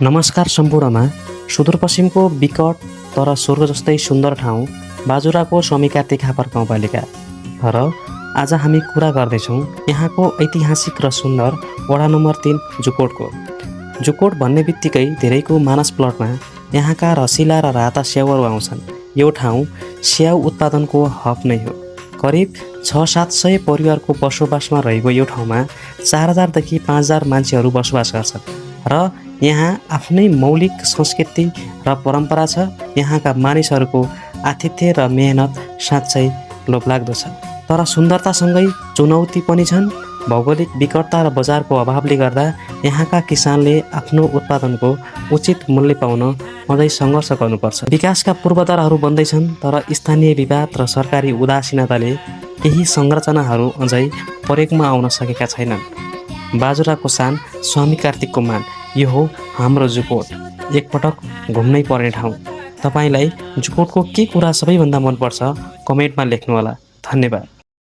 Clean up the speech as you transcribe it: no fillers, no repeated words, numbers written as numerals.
नमस्कार सम्पूर्णमा। सुदूरपश्चिमको विकट तर स्वर्ग जस्तै सुन्दर ठाउँ बाजुराको स्वामी कार्तिक खापर गाउँपालिका। र आज हामी कुरा गर्दैछौँ यहाँको ऐतिहासिक र सुन्दर वडा नम्बर 3 जुकोटको। जुकोट भन्ने बित्तिकै धेरैको मानस प्लटमा यहाँका रसिला र राता स्याउहरू आउँछन्। यो ठाउँ स्याउ उत्पादनको हब नै हो। करिब 600-700 परिवारको बसोबासमा रहेको यो ठाउँमा 4000 देखि 5000 मान्छेहरू बसोबास गर्छन् र यहाँ आफ्नै मौलिक संस्कृति र परम्परा छ। यहाँका मानिसहरूको आतिथ्य र मेहनत साँच्चै लोभलाग्दो छ। तर सुन्दरतासँगै चुनौती पनि छन्। भौगोलिक विकटता र बजारको अभावले गर्दा यहाँका किसानले आफ्नो उत्पादनको उचित मूल्य पाउन अझै सङ्घर्ष गर्नुपर्छ। विकासका पूर्वाधारहरू बन्दैछन् तर स्थानीय विवाद र सरकारी उदासीनताले केही संरचनाहरू अझै प्रयोगमा आउन सकेका छैनन्। बाजुराको सान, स्वामी कार्तिकको मान, यो हो हाम्रो जुकोट। एकपटक घुम्नै पर्ने ठाउँ। तपाईँलाई जुकोटको के कुरा सबैभन्दा मनपर्छ कमेन्टमा लेख्नुहोला। धन्यवाद।